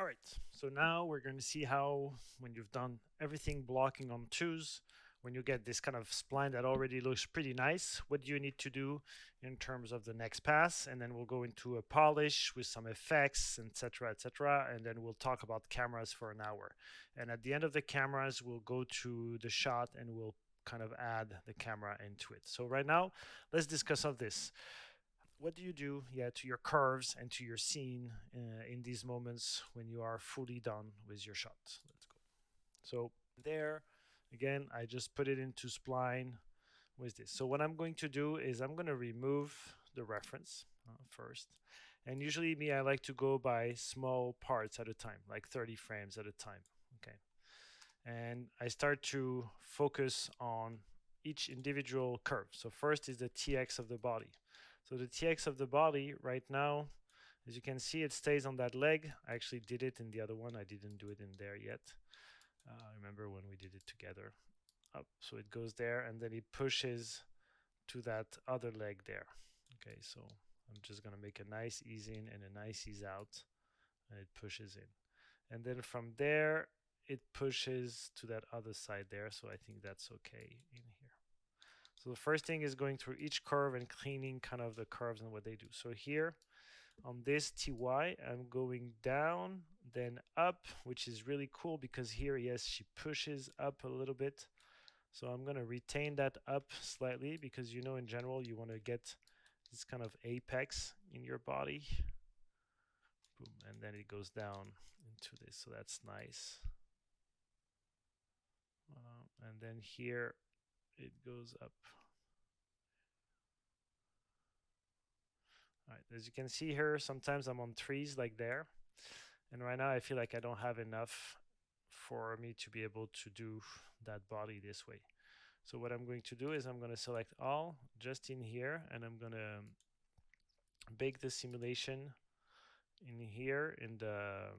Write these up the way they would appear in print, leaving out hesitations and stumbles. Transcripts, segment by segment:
All right, so now we're going to see how, when you've done everything blocking on twos, when you get this kind of spline that already looks pretty nice, what do you need to do in terms of the next pass? And then we'll go into a polish with some effects, etc., etc. And then we'll talk about cameras for an hour. And at the end of the cameras, we'll go to the shot and we'll kind of add the camera into it. So right now, let's discuss of this. What do you do, yeah, to your curves and to your scene in these moments when you are fully done with your shot? Let's go. So there, again, I just put it into Spline with this. So what I'm going to do is I'm going to remove the reference first. And usually me, I like to go by small parts at a time, like 30 frames at a time. Okay. And I start to focus on each individual curve. So first is the TX of the body. So the TX of the body right now, as you can see, it stays on that leg. I actually did it in the other one. I didn't do it in there yet. I remember when we did it together. Up, so it goes there, and then it pushes to that other leg there. Okay, so I'm just gonna make a nice ease in and a nice ease out, and it pushes in. And then from there, it pushes to that other side there. So I think that's okay in here. So the first thing is going through each curve and cleaning kind of the curves and what they do. So here on this TY, I'm going down, then up, which is really cool because here, yes, she pushes up a little bit. So I'm going to retain that up slightly because you know in general you want to get this kind of apex in your body. Boom, and then it goes down into this, so that's nice. And then here it goes up. All right, as you can see here, sometimes I'm on threes like there. And right now I feel like I don't have enough for me to be able to do that body this way. So what I'm going to do is I'm going to select all just in here, and I'm going to bake the simulation in here in the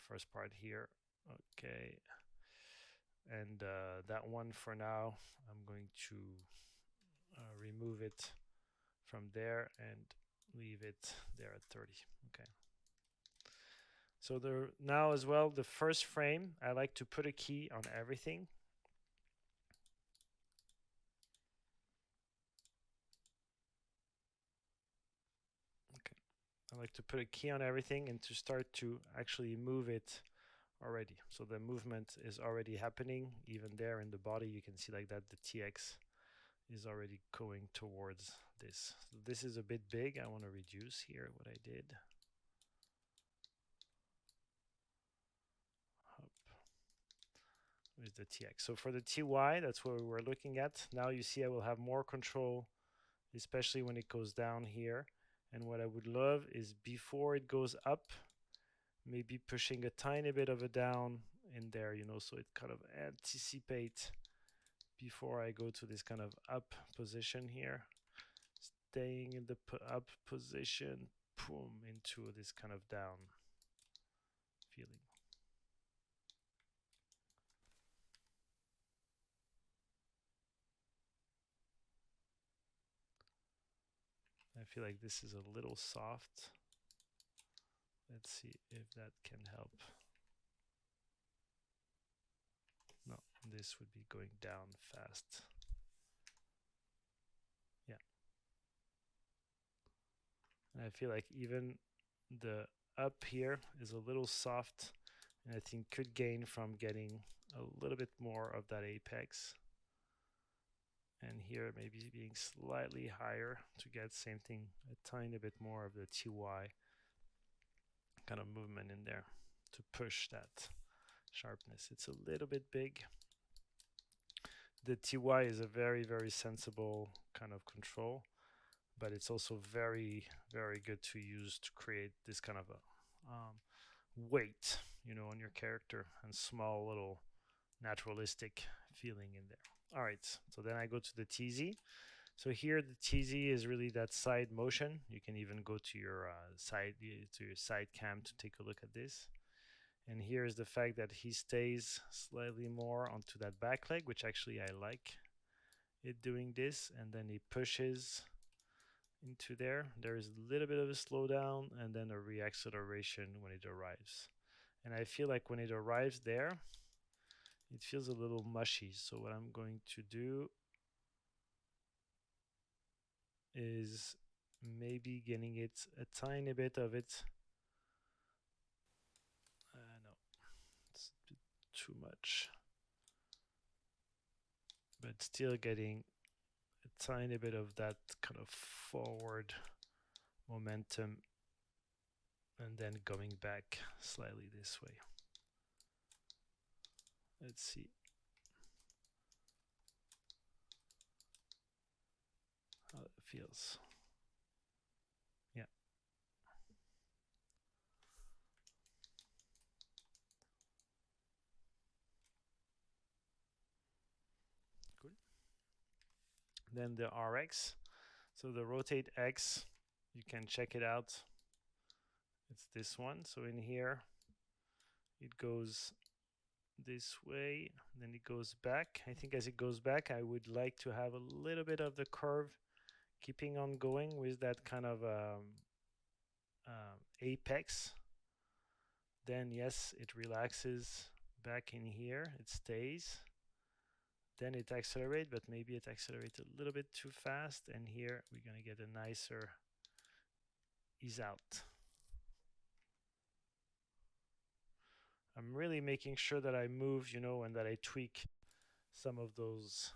first part here. Okay, and that one for now I'm going to remove it from there and leave it there at 30. Okay. So now as well, the first frame, I like to put a key on everything. Okay. I like to put a key on everything and to start to actually move it already. So the movement is already happening. Even there in the body, you can see like that the TX is already going towards this. So this is a bit big. I want to reduce here what I did. With the TX. So for the TY, that's what we were looking at. Now you see I will have more control, especially when it goes down here. And what I would love is before it goes up, maybe pushing a tiny bit of a down in there, you know, so it kind of anticipates before I go to this kind of up position here. Staying in the up position, boom, into this kind of down feeling. I feel like this is a little soft. Let's see if that can help. No, this would be going down fast. Yeah. And I feel like even the up here is a little soft, and I think could gain from getting a little bit more of that apex. And here maybe being slightly higher to get same thing, a tiny bit more of the TY kind of movement in there to push that sharpness. It's a little bit big. The TY is a very, very sensible kind of control, but it's also very, very good to use to create this kind of a weight, you know, on your character and small little naturalistic feeling in there. All right, so then I go to the TZ. So here the TZ is really that side motion. You can even go to your side cam to take a look at this. And here is the fact that he stays slightly more onto that back leg, which actually I like it doing this, and then he pushes into there. There is a little bit of a slowdown and then a reacceleration when it arrives. And I feel like when it arrives there, it feels a little mushy. So what I'm going to do is maybe getting it a tiny bit of it. No, it's a bit too much. But still getting a tiny bit of that kind of forward momentum and then going back slightly this way. Let's see. How it feels. Yeah. Good. Then the RX. So the rotate X, you can check it out. It's this one. So in here, it goes this way, then it goes back. I think as it goes back, I would like to have a little bit of the curve keeping on going with that kind of apex. Then yes, it relaxes back in here, it stays. Then it accelerates, but maybe it accelerates a little bit too fast, and here we're gonna get a nicer ease out. I'm really making sure that I move, and that I tweak some of those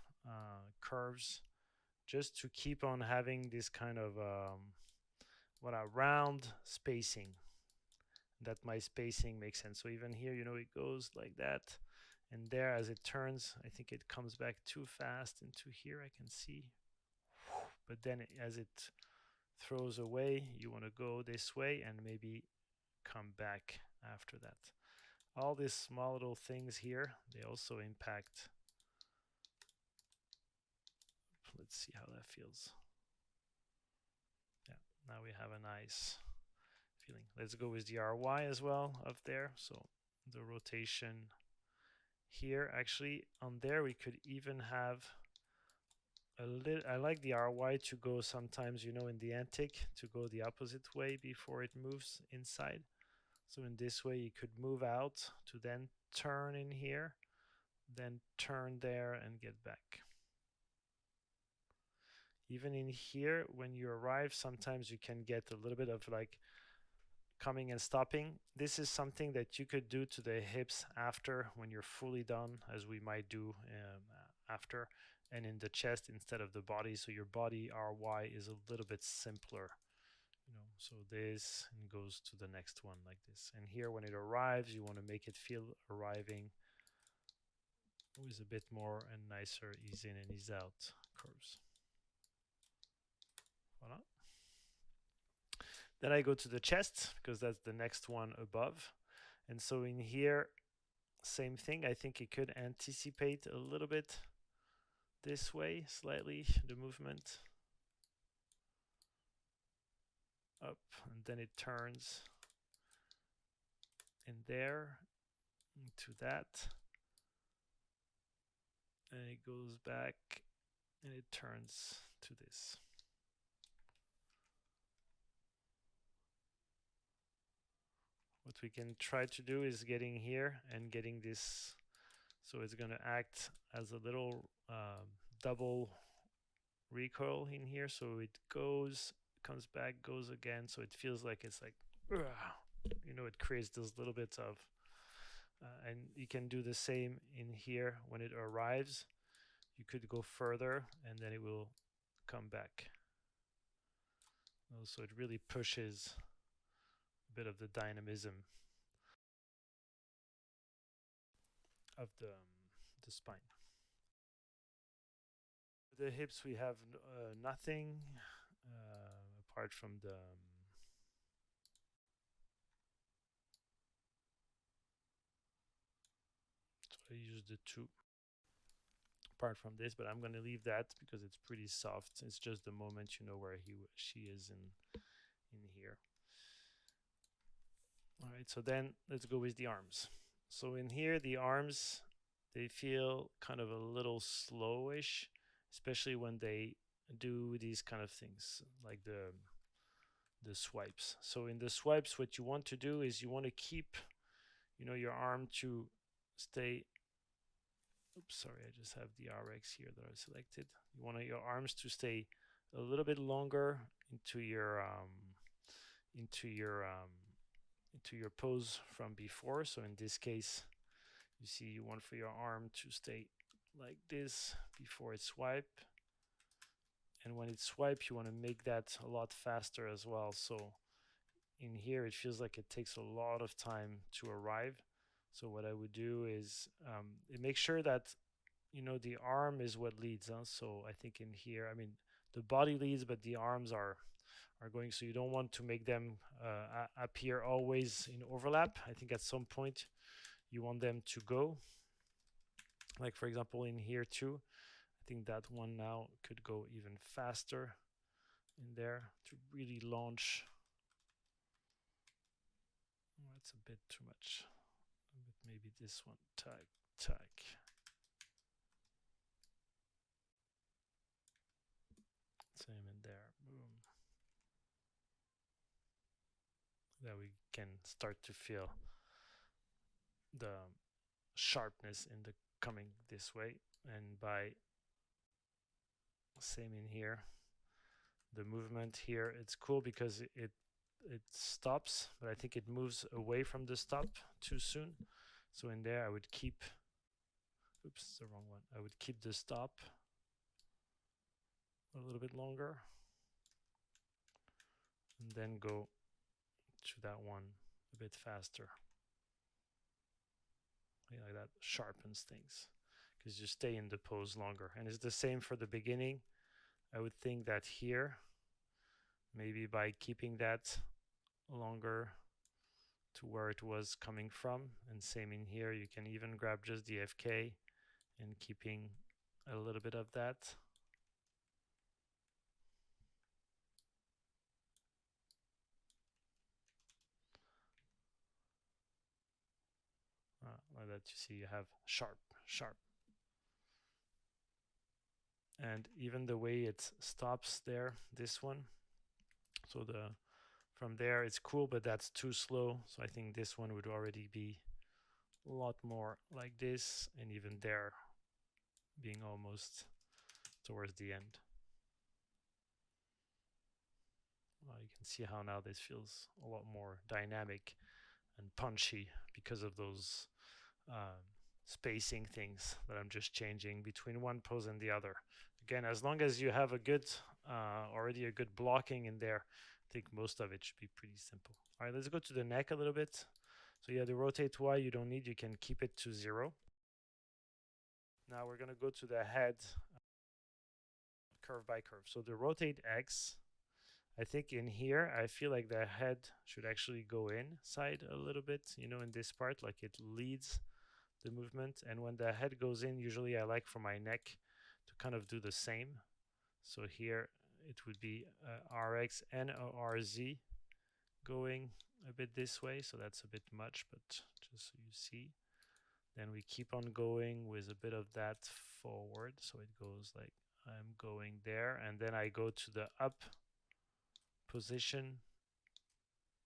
curves just to keep on having this kind of what a round spacing, that my spacing makes sense. So even here, it goes like that, and there as it turns, I think it comes back too fast into here, I can see. But then as it throws away, you want to go this way and maybe come back after that. All these small little things here, they also impact. Let's see how that feels. Yeah, now we have a nice feeling. Let's go with the RY as well up there. So the rotation here, actually on there we could even have a little. I like the RY to go sometimes, in the antique, to go the opposite way before it moves inside. So in this way you could move out to then turn in here, then turn there and get back. Even in here, when you arrive, sometimes you can get a little bit of like coming and stopping. This is something that you could do to the hips after, when you're fully done, as we might do after, and in the chest instead of the body. So your body RY is a little bit simpler. So this and goes to the next one like this. And here when it arrives, you want to make it feel arriving with a bit more and nicer ease in and ease out curves. Voila. Then I go to the chest because that's the next one above. And so in here, same thing. I think it could anticipate a little bit this way, slightly, the movement up, and then it turns in there into that, and it goes back and it turns to this. What we can try to do is getting here and getting this, so it's going to act as a little double recoil in here. So it goes, comes back, goes again. So it feels like it's like, it creates those little bits of, and you can do the same in here when it arrives. You could go further and then it will come back. So it really pushes a bit of the dynamism of the spine. The hips, we have nothing apart from the so I use the two apart from this, but I'm going to leave that because it's pretty soft. It's just the moment, where she is in here. All right, so then let's go with the arms. So in here, the arms, they feel kind of a little slowish, especially when they do these kind of things like the swipes. So in the swipes, what you want to do is you want to keep, your arm to stay. Oops, sorry, I just have the RX here that I selected. You want your arms to stay a little bit longer into your into your um, into your pose from before. So in this case, you see you want for your arm to stay like this before it swipe. And when it swipes, you want to make that a lot faster as well. So in here, it feels like it takes a lot of time to arrive. So what I would do is make sure that the arm is what leads. Huh? So I think in here, I mean, the body leads, but the arms are going. So you don't want to make them appear always in overlap. I think at some point you want them to go. Like for example, in here too, I think that one now could go even faster in there to really launch. Oh, that's a bit too much. But maybe this one, tag, tag. Same in there, boom. Then we can start to feel the sharpness in the coming this way, and by same in here, the movement here, it's cool because it stops, but I think it moves away from the stop too soon. So in there I would keep, oops, the wrong one. I would keep the stop a little bit longer and then go to that one a bit faster. Like that sharpens things because you stay in the pose longer. And it's the same for the beginning. I would think that here, maybe by keeping that longer to where it was coming from, and same in here, you can even grab just the FK and keeping a little bit of that. Like that, you see you have sharp, sharp. And even the way it stops there, this one, so from there it's cool, but that's too slow. So I think this one would already be a lot more like this, and even there being almost towards the end. You can see how now this feels a lot more dynamic and punchy because of those spacing things that I'm just changing between one pose and the other. Again, as long as you have a good already a good blocking in there, I think most of it should be pretty simple. All right, let's go to the neck a little bit. So yeah, the rotate Y you don't need, you can keep it to 0. Now we're going to go to the head curve by curve. So the rotate X, I think in here, I feel like the head should actually go inside a little bit, in this part, like it leads the movement. And when the head goes in, usually I like for my neck to kind of do the same. So here it would be RX and RZ going a bit this way. So that's a bit much, but just so you see. Then we keep on going with a bit of that forward. So it goes like I'm going there, and then I go to the up position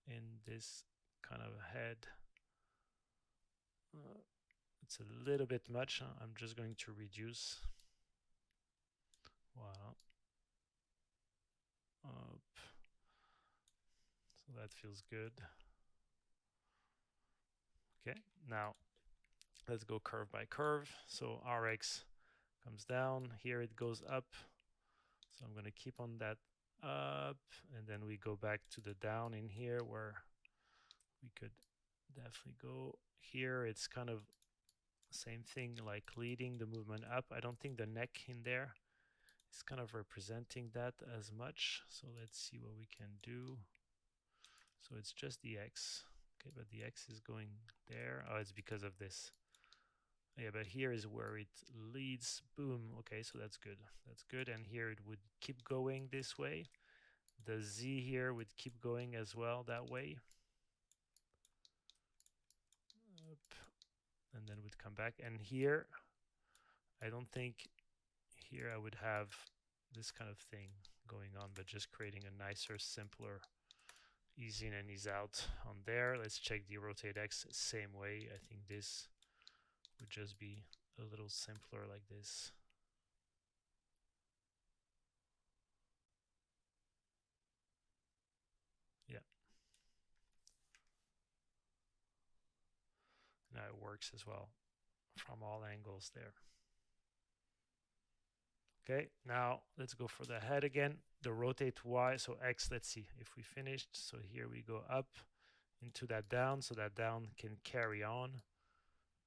in this kind of head. It's a little bit much. I'm just going to reduce. Wow. Up. So that feels good. Okay, now let's go curve by curve. So RX comes down. Here it goes up. So I'm going to keep on that up, and then we go back to the down in here where we could definitely go here. It's kind of same thing, like leading the movement up. I don't think the neck in there is kind of representing that as much. So let's see what we can do. So it's just the X. Okay, but the X is going there. Oh, it's because of this. Yeah, but here is where it leads. Boom. Okay, so that's good. That's good. And here it would keep going this way. The Z here would keep going as well that way. Up. And then would come back. And here, I don't think here I would have this kind of thing going on, but just creating a nicer, simpler ease in and ease out on there. Let's check the rotate X same way. I think this would just be a little simpler like this. Yeah. Now it works as well from all angles there. Okay, now let's go for the head again. The rotate Y, so X, let's see if we finished. So here we go up into that down, so that down can carry on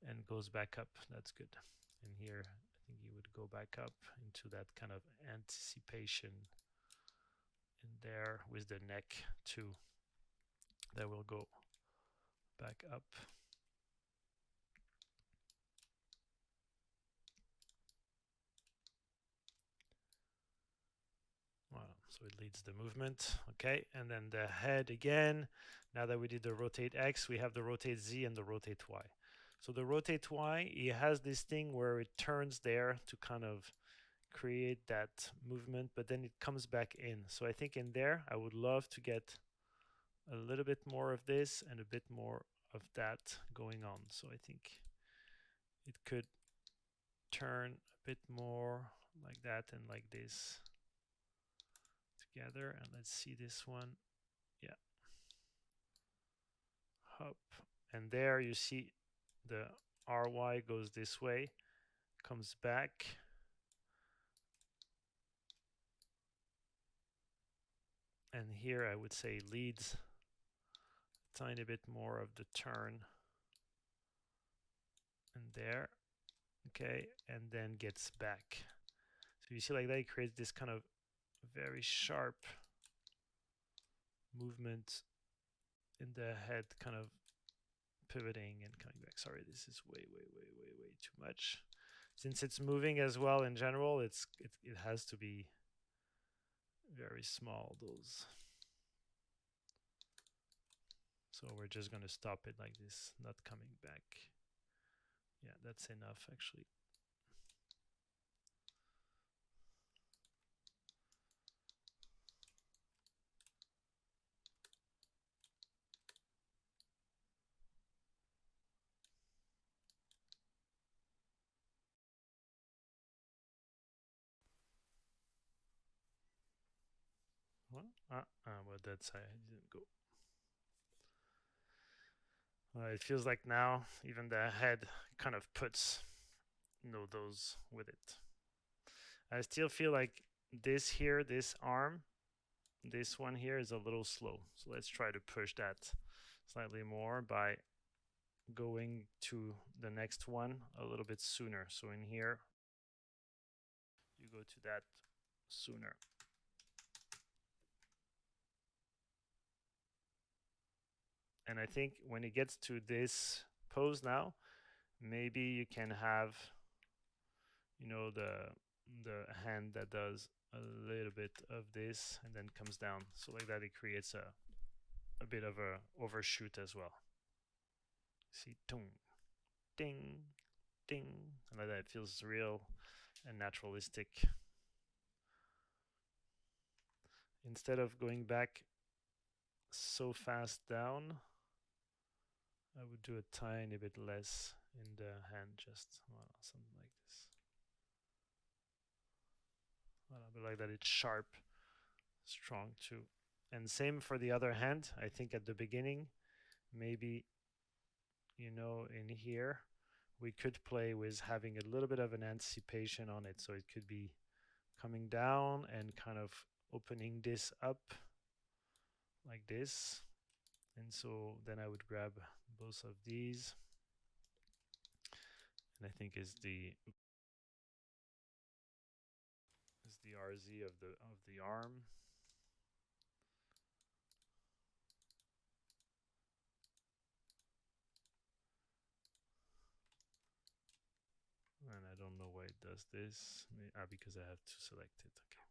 and goes back up. That's good. And here, I think you would go back up into that kind of anticipation in there with the neck too. That will go back up. So it leads the movement. Okay, and then the head again. Now that we did the rotate X, we have the rotate Z and the rotate Y. So the rotate Y, it has this thing where it turns there to kind of create that movement, but then it comes back in. So I think in there, I would love to get a little bit more of this and a bit more of that going on. So I think it could turn a bit more like that and like this together. And let's see this one. Yeah. Hop. And there you see the RY goes this way, comes back. And here I would say leads a tiny bit more of the turn. And there. Okay. And then gets back. So you see like that, it creates this kind of very sharp movement in the head, kind of pivoting and coming back. Sorry, this is way too much. Since it's moving as well in general, it has to be very small, those. So we're just going to stop it like this, not coming back. Yeah, that's enough actually. What? Well, that side didn't go. It feels like now even the head kind of puts, those with it. I still feel like this here, this arm, this one here is a little slow. So let's try to push that slightly more by going to the next one a little bit sooner. So in here, you go to that sooner. And I think when it gets to this pose now, maybe you can have, the hand that does a little bit of this and then comes down. So like that, it creates a bit of a overshoot as well. See, ding, ding, ding, and like that, it feels real and naturalistic. Instead of going back so fast down, I would do a tiny bit less in the hand, just something like this. But like that, it's sharp, strong too. And same for the other hand. I think at the beginning, maybe, in here, we could play with having a little bit of an anticipation on it. So it could be coming down and kind of opening this up like this. And so then I would grab both of these. And I think is the RZ of the arm. And I don't know why it does this. Because I have to select it. Okay.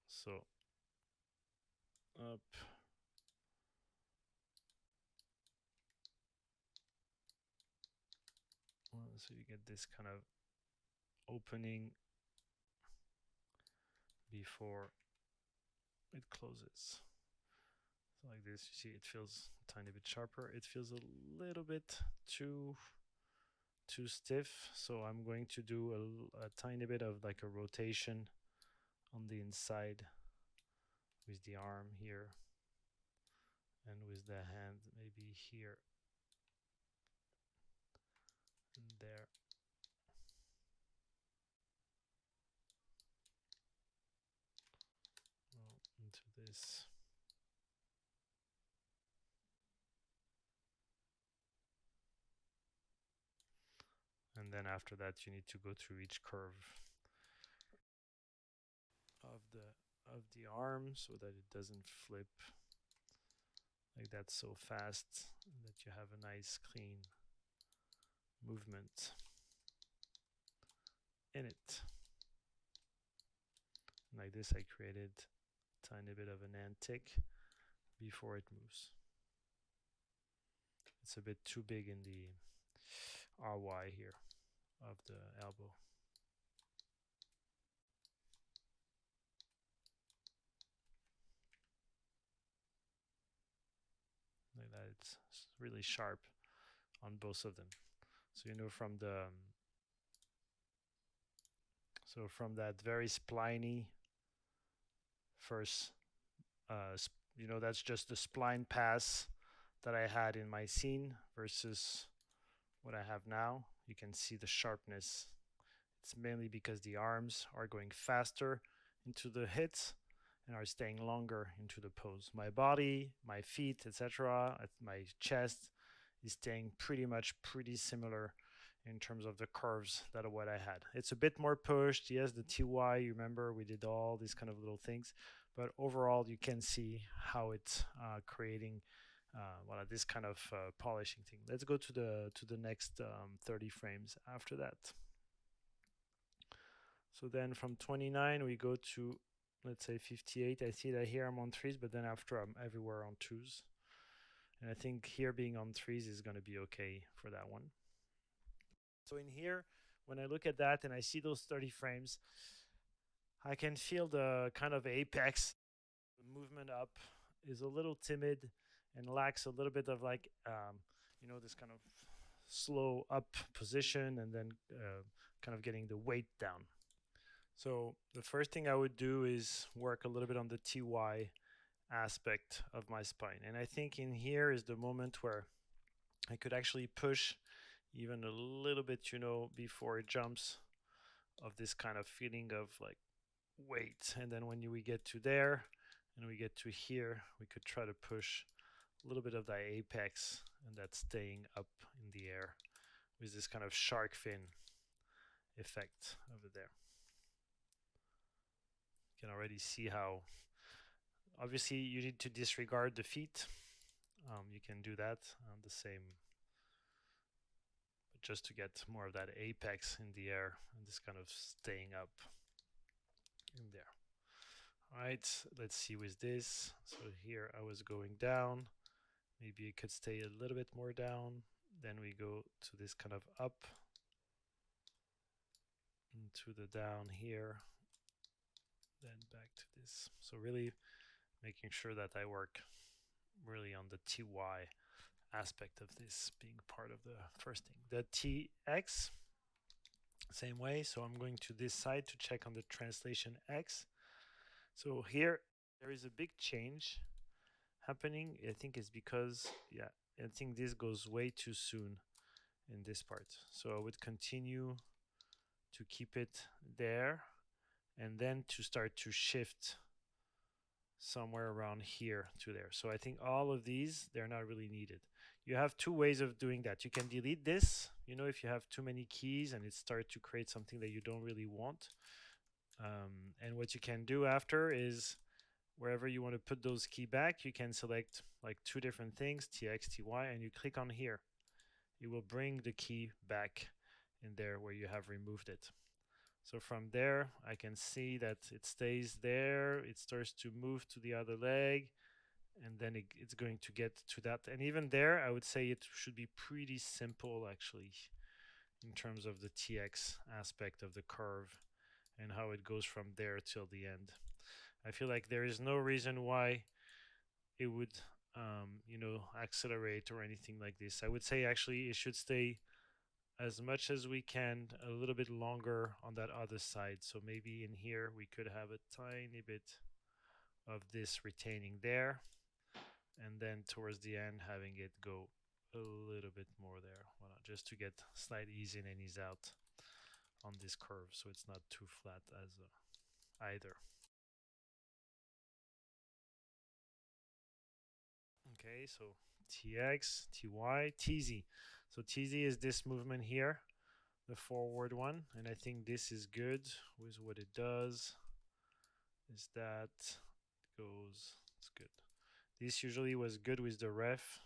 So up. So you get this kind of opening before it closes. So like this, you see it feels a tiny bit sharper. It feels a little bit too stiff, so I'm going to do a tiny bit of like a rotation on the inside with the arm here and with the hand maybe here and there. Into this. And then after that you need to go through each curve of the arm so that it doesn't flip like that so fast, that you have a nice clean movement in it. Like this, I created a tiny bit of an antic before it moves. It's a bit too big in the RY here of the elbow. Like that, it's really sharp on both of them. So you know from the from that very spliny first, you know, that's just the spline pass that I had in my scene versus what I have now. You can see the sharpness. It's mainly because the arms are going faster into the hits and are staying longer into the pose. My body, my feet, etc., my chest is staying pretty similar in terms of the curves that are what I had. It's a bit more pushed. Yes, the TY, you remember we did all these kind of little things, but overall you can see how it's creating this kind of polishing thing. Let's go to the next 30 frames after that. So then from 29 we go to, let's say, 58. I see that here I'm on 3s, but then after I'm everywhere on 2s. And I think here being on 3s is going to be okay for that one. So in here, when I look at that and I see those 30 frames, I can feel the kind of apex. The movement up is a little timid and lacks a little bit of like, you know, this kind of slow up position and then kind of getting the weight down. So the first thing I would do is work a little bit on the TY aspect of my spine. And I think in here is the moment where I could actually push even a little bit, you know, before it jumps, of this kind of feeling of like weight. And then when we get to there and we get to here, we could try to push a little bit of that apex and that staying up in the air with this kind of shark fin effect over there. You can already see how obviously you need to disregard the feet. You can do that on the same, but just to get more of that apex in the air and this kind of staying up in there. All right, let's see with this. So here I was going down. Maybe it could stay a little bit more down. Then we go to this kind of up into the down here, then back to this. So really making sure that I work really on the TY aspect of this being part of the first thing. The TX, same way. So I'm going to this side to check on the translation X. So here there is a big change happening. I think it's because, yeah, I think this goes way too soon in this part. So I would continue to keep it there and then to start to shift somewhere around here to there. So I think all of these, they're not really needed. You have two ways of doing that. You can delete this, you know, if you have too many keys and it starts to create something that you don't really want. And what you can do after is wherever you want to put those key back, you can select like two different things, TX, TY, and you click on here. It will bring the key back in there where you have removed it. So from there, I can see that it stays there. It starts to move to the other leg, and then it's going to get to that. And even there, I would say it should be pretty simple, actually, in terms of the TX aspect of the curve and how it goes from there till the end. I feel like there is no reason why it would, accelerate or anything like this. I would say actually it should stay as much as we can a little bit longer on that other side. So maybe in here we could have a tiny bit of this retaining there, and then towards the end having it go a little bit more there. Why not? Just to get slight ease in and ease out on this curve, so it's not too flat as either. Okay, so TX, TY, TZ. So TZ is this movement here, the forward one, and I think this is good with what it does. Is that goes, it's good. This usually was good with the ref,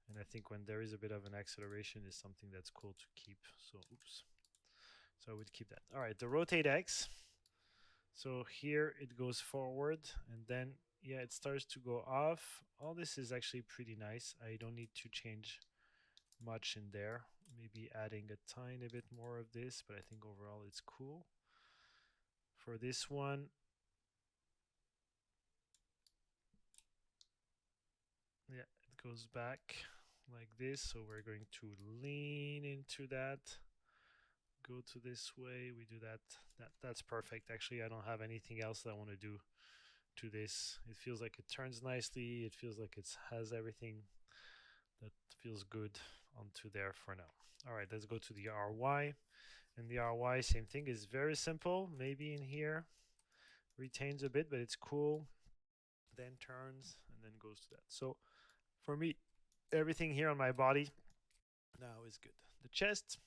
and I think when there is a bit of an acceleration is something that's cool to keep. So oops. So I would keep that. All right, the rotate X. So here it goes forward, and then yeah, it starts to go off. All this is actually pretty nice. I don't need to change much in there. Maybe adding a tiny bit more of this, but I think overall it's cool. For this one, yeah, it goes back like this. So we're going to lean into that. Go to this way. We do that. That's perfect. Actually, I don't have anything else that I want to do to this. It feels like it turns nicely. It feels like it has everything that feels good onto there for now. All right, let's go to the RY. And the RY, same thing, is very simple. Maybe in here retains a bit, but it's cool. Then turns and then goes to that. So for me, everything here on my body now is good. The chest.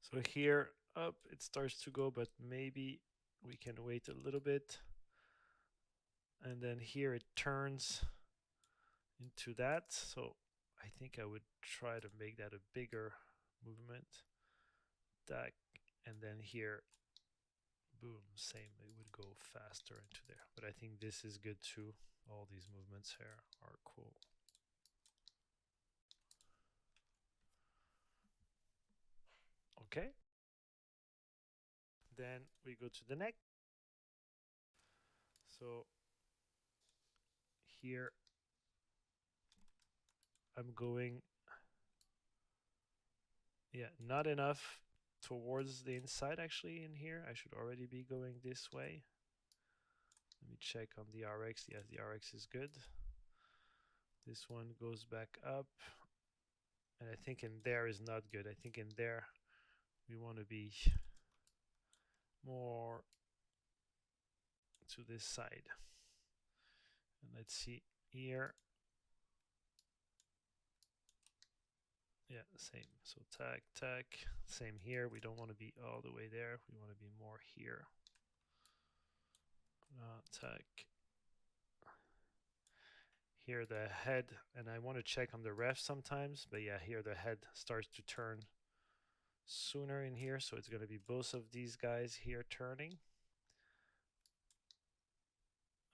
So here up it starts to go, but maybe we can wait a little bit. And then here it turns into that. So I think I would try to make that a bigger movement. That, and then here, boom, same. It would go faster into there. But I think this is good too. All these movements here are cool. Okay. Then we go to the neck. So here I'm going, yeah, not enough towards the inside actually in here. I should already be going this way. Let me check on the RX. Yes, the RX is good. This one goes back up. And I think in there is not good. I think in there we want to be more to this side. And let's see here. Yeah, same. So tack, tack. Same here. We don't want to be all the way there. We want to be more here. Tack. Here the head, and I want to check on the ref sometimes, but yeah, here the head starts to turn sooner in here, so it's going to be both of these guys here turning.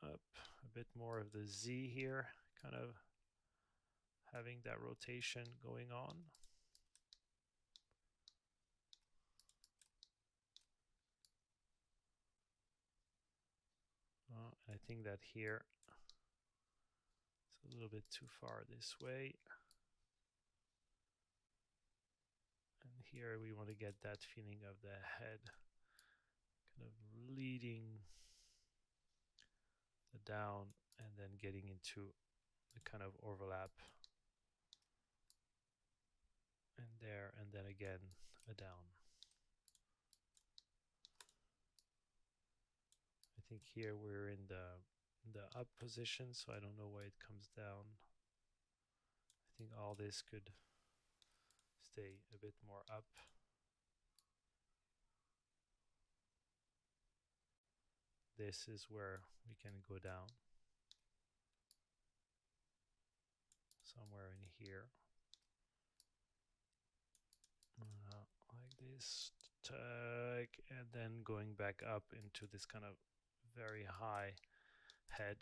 Up a bit more of the Z here, kind of having that rotation going on. I think that here it's a little bit too far this way. And here we want to get that feeling of the head kind of leading the down and then getting into the kind of overlap. And there, and then again a down. I think here we're in the up position, so I don't know why it comes down. I think all this could stay a bit more up. This is where we can go down. Somewhere in here. Like this, tag, and then going back up into this kind of very high head.